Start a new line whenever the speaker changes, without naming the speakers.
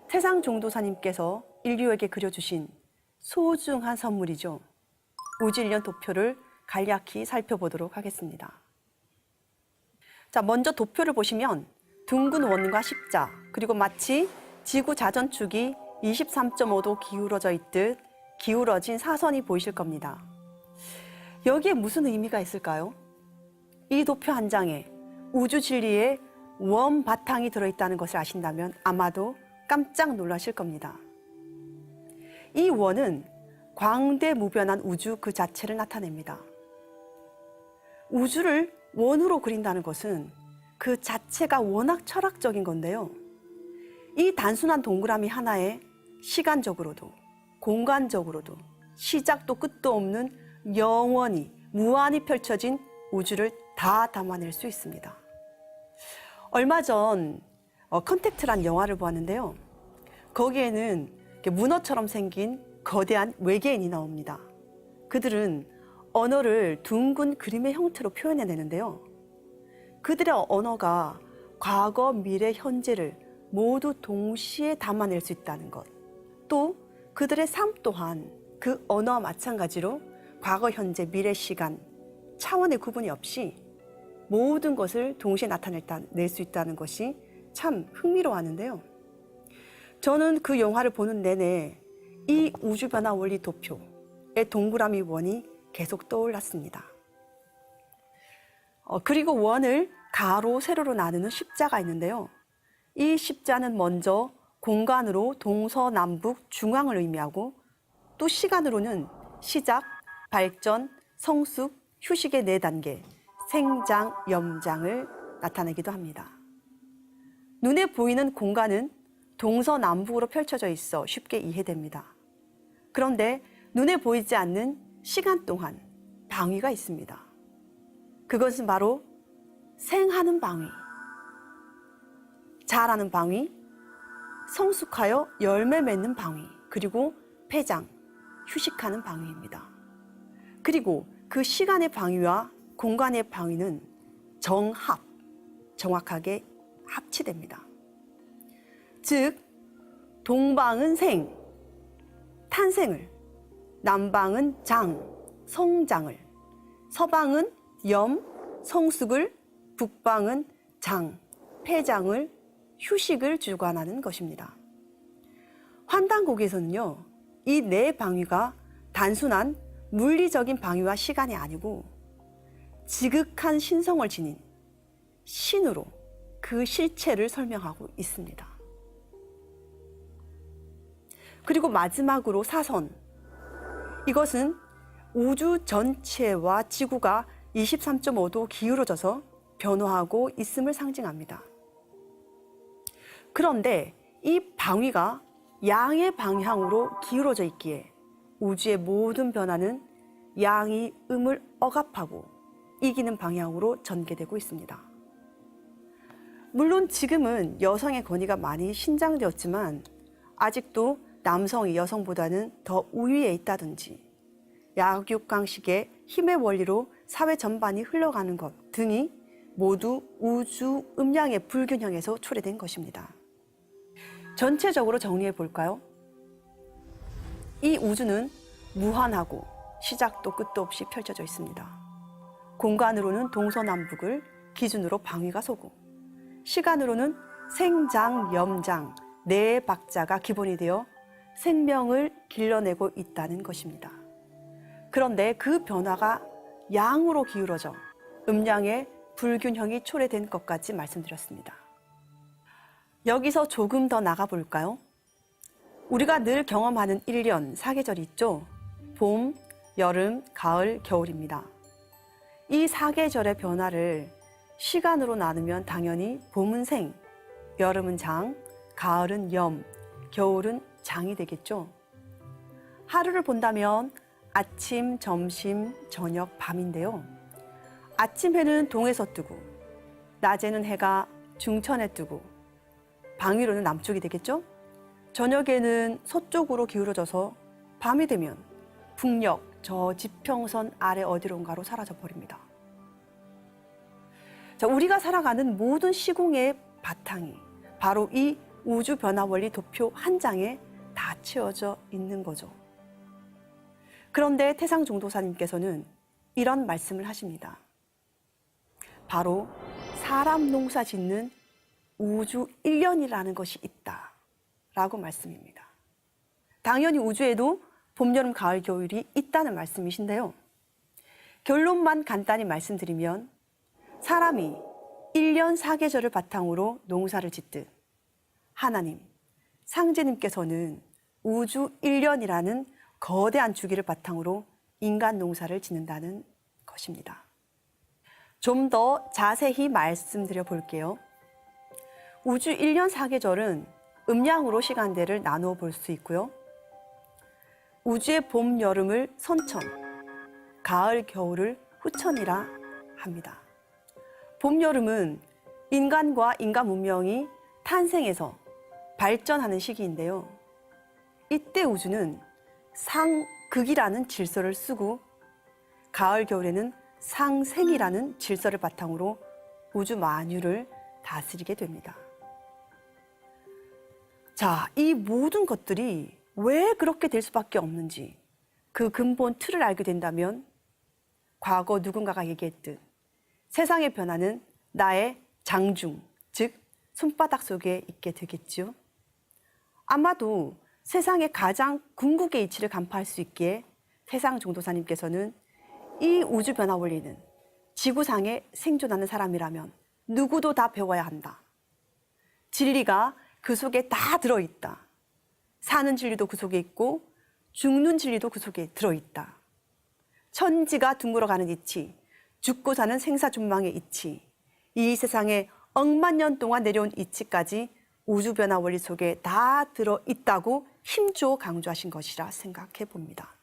태상종도사님께서 인류에게 그려주신 소중한 선물이죠. 우주일련 도표를 간략히 살펴보도록 하겠습니다. 자, 먼저 도표를 보시면 둥근 원과 십자, 그리고 마치 지구 자전축이 23.5도 기울어져 있듯 기울어진 사선이 보이실 겁니다. 여기에 무슨 의미가 있을까요? 이 도표 한 장에 우주 진리의 원 바탕이 들어있다는 것을 아신다면 아마도 깜짝 놀라실 겁니다. 이 원은 광대무변한 우주 그 자체를 나타냅니다. 우주를 원으로 그린다는 것은 그 자체가 워낙 철학적인 건데요. 이 단순한 동그라미 하나에 시간적으로도 공간적으로도 시작도 끝도 없는 영원히 무한히 펼쳐진 우주를 다 담아낼 수 있습니다. 얼마 전 컨택트란 영화를 보았는데요. 거기에는 문어처럼 생긴 거대한 외계인이 나옵니다. 그들은 언어를 둥근 그림의 형태로 표현해내는데요. 그들의 언어가 과거, 미래, 현재를 모두 동시에 담아낼 수 있다는 것. 또 그들의 삶 또한 그 언어와 마찬가지로 과거, 현재, 미래, 시간, 차원의 구분이 없이 모든 것을 동시에 나타낼 수 있다는 것이 참 흥미로워하는데요. 저는 그 영화를 보는 내내 이 우주변화 원리 도표의 동그라미 원이 계속 떠올랐습니다. 그리고 원을 가로, 세로로 나누는 십자가 있는데요. 이 십자는 먼저 공간으로 동서남북 중앙을 의미하고 또 시간으로는 시작, 발전, 성숙, 휴식의 4단계, 생장, 염장을 나타내기도 합니다. 눈에 보이는 공간은 동서남북으로 펼쳐져 있어 쉽게 이해됩니다. 그런데 눈에 보이지 않는 시간 동안 방위가 있습니다. 그것은 바로 생하는 방위, 자라는 방위, 성숙하여 열매 맺는 방위, 그리고 폐장, 휴식하는 방위입니다. 그리고 그 시간의 방위와 공간의 방위는 정합, 정확하게 합치됩니다. 즉, 동방은 생, 탄생을, 남방은 장, 성장을, 서방은 염, 성숙을, 북방은 장, 폐장을, 휴식을 주관하는 것입니다. 환단곡에서는요, 이 네 방위가 단순한 물리적인 방위와 시간이 아니고 지극한 신성을 지닌 신으로 그 실체를 설명하고 있습니다. 그리고 마지막으로 사선. 이것은 우주 전체와 지구가 23.5도 기울어져서 변화하고 있음을 상징합니다. 그런데 이 방위가 양의 방향으로 기울어져 있기에 우주의 모든 변화는 양이 음을 억압하고 이기는 방향으로 전개되고 있습니다. 물론 지금은 여성의 권위가 많이 신장되었지만 아직도 남성이 여성보다는 더 우위에 있다든지 약육강식의 힘의 원리로 사회 전반이 흘러가는 것 등이 모두 우주 음양의 불균형에서 초래된 것입니다. 전체적으로 정리해 볼까요? 이 우주는 무한하고 시작도 끝도 없이 펼쳐져 있습니다. 공간으로는 동서남북을 기준으로 방위가 서고 시간으로는 생장, 염장, 네 박자가 기본이 되어 생명을 길러내고 있다는 것입니다. 그런데 그 변화가 양으로 기울어져 음양의 불균형이 초래된 것까지 말씀드렸습니다. 여기서 조금 더 나가 볼까요? 우리가 늘 경험하는 1년, 사계절이 있죠? 봄, 여름, 가을, 겨울입니다. 이 사계절의 변화를 시간으로 나누면 당연히 봄은 생, 여름은 장, 가을은 염, 겨울은 장이 되겠죠? 하루를 본다면 아침, 점심, 저녁, 밤인데요. 아침 해는 동에서 뜨고 낮에는 해가 중천에 뜨고 방위로는 남쪽이 되겠죠? 저녁에는 서쪽으로 기울어져서 밤이 되면 북녘 저 지평선 아래 어디론가로 사라져 버립니다. 자, 우리가 살아가는 모든 시공의 바탕이 바로 이 우주 변화 원리 도표 한 장에 다 채워져 있는 거죠. 그런데 태상 종도사님께서는 이런 말씀을 하십니다. 바로 사람 농사 짓는 우주 일년이라는 것이 있다 라고 말씀입니다. 당연히 우주에도 봄, 여름, 가을, 겨울이 있다는 말씀이신데요. 결론만 간단히 말씀드리면 사람이 1년 4계절을 바탕으로 농사를 짓듯 하나님, 상제님께서는 우주 1년이라는 거대한 주기를 바탕으로 인간 농사를 짓는다는 것입니다. 좀 더 자세히 말씀드려 볼게요. 우주 1년 4계절은 음양으로 시간대를 나누어 볼 수 있고요. 우주의 봄, 여름을 선천, 가을, 겨울을 후천이라 합니다. 봄, 여름은 인간과 인간 문명이 탄생해서 발전하는 시기인데요. 이때 우주는 상극이라는 질서를 쓰고 가을, 겨울에는 상생이라는 질서를 바탕으로 우주 만유를 다스리게 됩니다. 자, 이 모든 것들이 왜 그렇게 될 수밖에 없는지 그 근본 틀을 알게 된다면 과거 누군가가 얘기했듯 세상의 변화는 나의 장중, 즉 손바닥 속에 있게 되겠지요. 아마도 세상의 가장 궁극의 이치를 간파할 수 있기에 태상 종도사님께서는 이 우주 변화 원리는 지구상에 생존하는 사람이라면 누구도 다 배워야 한다. 진리가 그 속에 다 들어있다. 사는 진리도 그 속에 있고 죽는 진리도 그 속에 들어있다. 천지가 둥글어가는 이치, 죽고 사는 생사존망의 이치, 이 세상에 억만 년 동안 내려온 이치까지 우주 변화 원리 속에 다 들어있다고 힘주어 강조하신 것이라 생각해 봅니다.